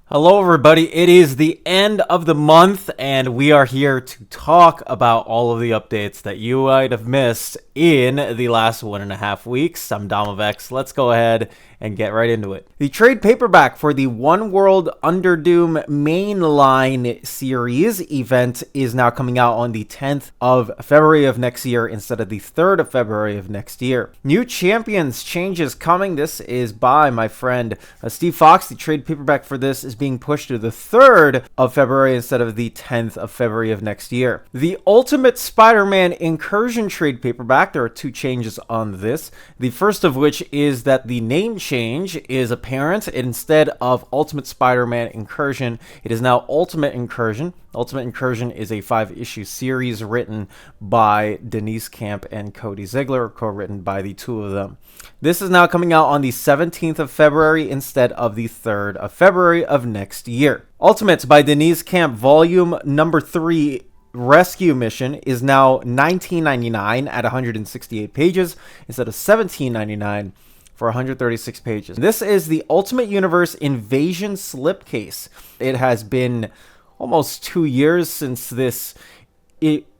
Hello, everybody. It is the end of the month, and we are here to talk about all of the updates that you might have missed in the last 1.5 weeks. I'm Dom of X. Let's go ahead and get right into it. The trade paperback for the One World Underdoom mainline series event is now coming out on the 10th of February of next year instead of the 3rd of February of next year. New Champions changes coming. This is by my friend Steve Fox. The trade paperback for this is being pushed to the 3rd of February instead of the 10th of February of next year. The Ultimate Spider-Man Incursion trade paperback, there are two changes on this. The first of which is that the name change is apparent. Instead of Ultimate Spider-Man Incursion, it is now Ultimate Incursion. Ultimate Incursion is a 5-issue series written by Denise Camp and Cody Ziegler, co-written by the two of them. This is now coming out on the 17th of February instead of the 3rd of February of next year. Ultimates by Denise Camp, volume number 3, Rescue Mission, is now $19.99 at 168 pages instead of $17.99 for 136 pages. This is the Ultimate Universe Invasion slipcase. It has been almost 2 years since this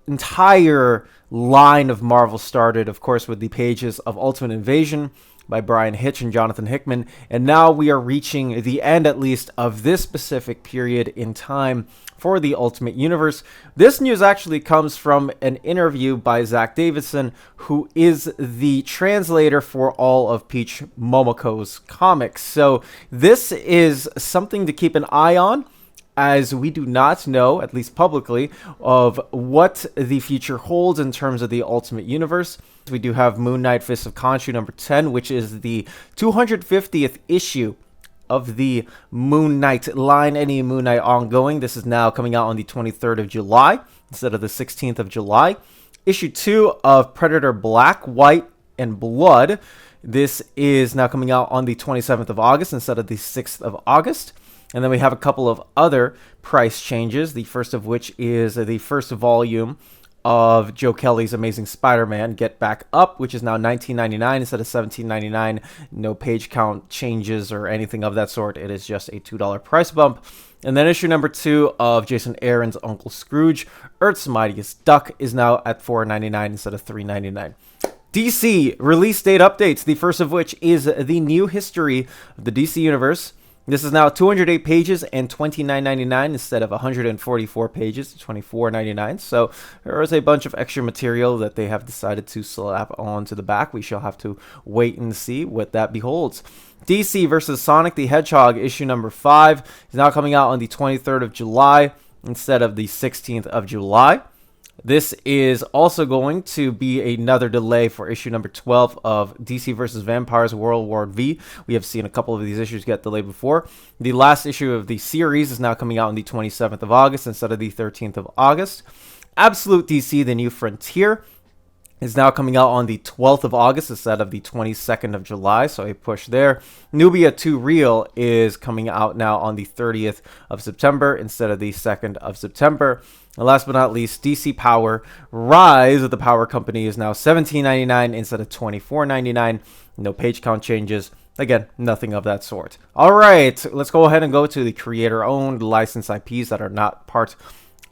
entire line of Marvel started, of course, with the pages of Ultimate Invasion by Brian Hitch and Jonathan Hickman, and now we are reaching the end, at least, of this specific period in time for the Ultimate Universe. This news actually comes from an interview by Zach Davidson, who is the translator for all of Peach Momoko's comics. So this is something to keep an eye on, as we do not know, at least publicly, of what the future holds in terms of the Ultimate Universe. We do have Moon Knight Fist of Khonshu number 10, which is the 250th issue of the Moon Knight line, any Moon Knight ongoing. This is now coming out on the 23rd of July instead of the 16th of July. Issue 2 of Predator Black, White, and Blood. This is now coming out on the 27th of August instead of the 6th of August. And then we have a couple of other price changes, the first of which is the first volume of Joe Kelly's Amazing Spider-Man, Get Back Up, which is now $19.99 instead of $17.99. No page count changes or anything of that sort. It is just a $2 price bump. And then issue number 2 of Jason Aaron's Uncle Scrooge, Earth's Mightiest Duck, is now at $4.99 instead of $3.99. DC release date updates, the first of which is the new history of the DC Universe. This is now 208 pages and $29.99 instead of 144 pages, $24.99. So there is a bunch of extra material that they have decided to slap onto the back. We shall have to wait and see what that beholds. DC versus Sonic the Hedgehog, issue number 5, is now coming out on the 23rd of July instead of the 16th of July. This is also going to be another delay for issue number 12 of DC vs. Vampires World War V. We have seen a couple of these issues get delayed before. The last issue of the series is now coming out on the 27th of August instead of the 13th of August. Absolute DC, The New Frontier, is now coming out on the 12th of August instead of the 22nd of July, so a push there. Nubia 2 Real is coming out now on the 30th of September instead of the 2nd of September. And last but not least, DC Power Rise of the Power Company is now $17.99 instead of $24.99. No page count changes. Again, nothing of that sort. All right, let's go ahead and go to the creator-owned licensed IPs that are not part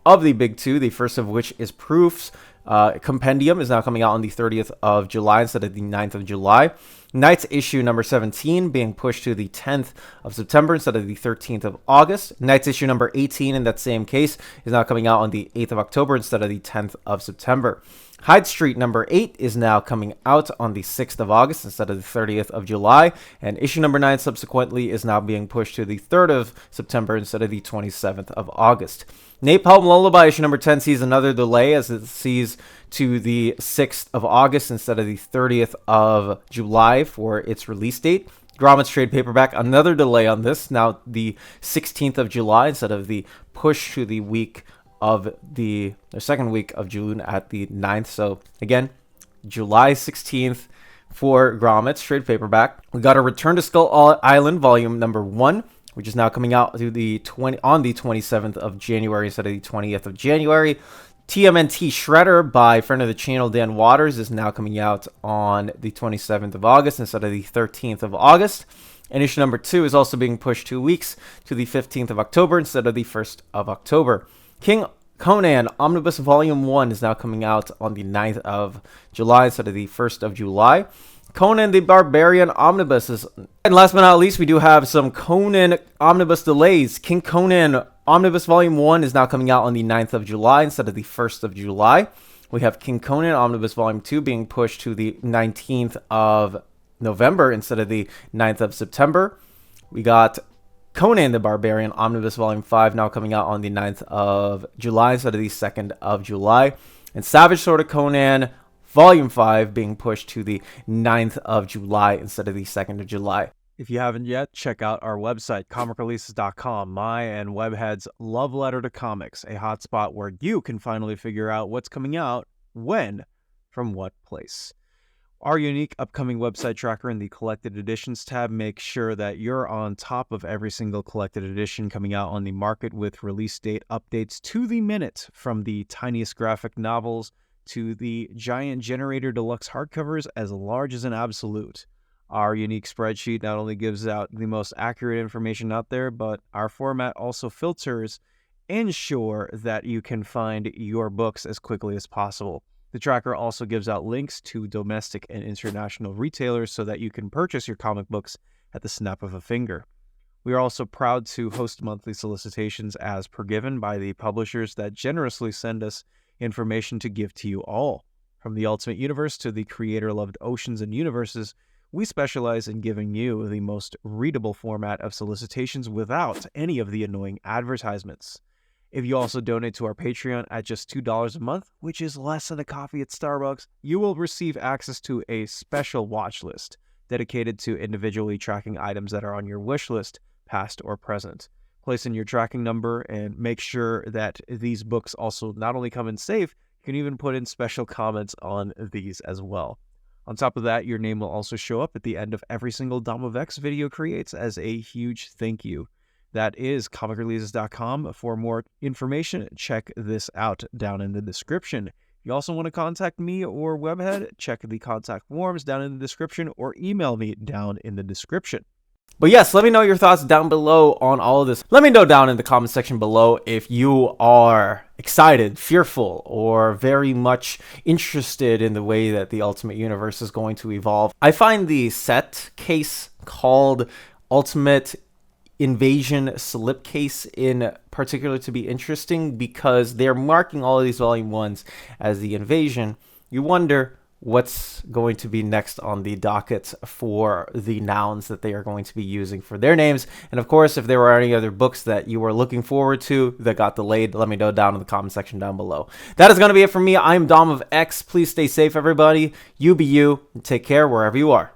of the big two. The first of which is Proofs. Compendium is now coming out on the 30th of July instead of the 9th of July. Knight's issue number 17 being pushed to the 10th of September instead of the 13th of August. Knight's issue number 18 in that same case is now coming out on the 8th of October instead of the 10th of September. Hyde Street number 8 is now coming out on the 6th of August instead of the 30th of July. And issue number 9 subsequently is now being pushed to the 3rd of September instead of the 27th of August. Napalm Lullaby issue number 10 sees another delay as it sees to the 6th of August instead of the 30th of July for its release date. Gromit's trade paperback, another delay on this, now the 16th of July instead of the push to the week of the second week of June at the 9th. So again, July 16th for Gromit's trade paperback. We got a Return to Skull Island volume number 1, which is now coming out to on the 27th of January instead of the 20th of January. TMNT Shredder by friend of the channel Dan Waters is now coming out on the 27th of August instead of the 13th of August. And issue number 2 is also being pushed 2 weeks to the 15th of October instead of the 1st of October. King Conan Omnibus Volume 1 is now coming out on the 9th of July instead of the 1st of July. Conan the Barbarian Omnibus is... And last but not least, we do have some Conan Omnibus delays. King Conan Omnibus Volume 1 is now coming out on the 9th of July instead of the 1st of July. We have King Conan Omnibus Volume 2 being pushed to the 19th of November instead of the 9th of September. We got Conan the Barbarian Omnibus Volume 5 now coming out on the 9th of July instead of the 2nd of July. And Savage Sword of Conan Volume 5 being pushed to the 9th of July instead of the 2nd of July. If you haven't yet, check out our website, comicreleases.com, my and Webhead's love letter to comics, a hotspot where you can finally figure out what's coming out, when, from what place. Our unique upcoming website tracker in the Collected Editions tab makes sure that you're on top of every single collected edition coming out on the market with release date updates to the minute, from the tiniest graphic novels to the giant Generator Deluxe hardcovers as large as an absolute. Our unique spreadsheet not only gives out the most accurate information out there, but our format also filters and ensure that you can find your books as quickly as possible. The tracker also gives out links to domestic and international retailers so that you can purchase your comic books at the snap of a finger. We are also proud to host monthly solicitations as per given by the publishers that generously send us information to give to you all. From the Ultimate Universe to the creator-loved Oceans and Universes, we specialize in giving you the most readable format of solicitations without any of the annoying advertisements. If you also donate to our Patreon at just $2 a month, which is less than a coffee at Starbucks, you will receive access to a special watch list dedicated to individually tracking items that are on your wish list, past or present. Place in your tracking number and make sure that these books also not only come in safe, you can even put in special comments on these as well. On top of that, your name will also show up at the end of every single Dom of X video creates as a huge thank you. That is comicreleases.com. For more information, check this out down in the description. If you also want to contact me or Webhead, check the contact forms down in the description or email me down in the description. But yes, let me know your thoughts down below on all of this. Let me know down in the comment section below if you are excited, fearful, or very much interested in the way that the Ultimate Universe is going to evolve. I find the set case called Ultimate Invasion slipcase in particular to be interesting because they're marking all of these volume 1s as the invasion. You wonder what's going to be next on the docket for the nouns that they are going to be using for their names. And of course, if there were any other books that you were looking forward to that got delayed, let me know down in the comment section down below. That is going to be it for me. I'm Dom of X. Please stay safe, everybody. You be you, and take care wherever you are.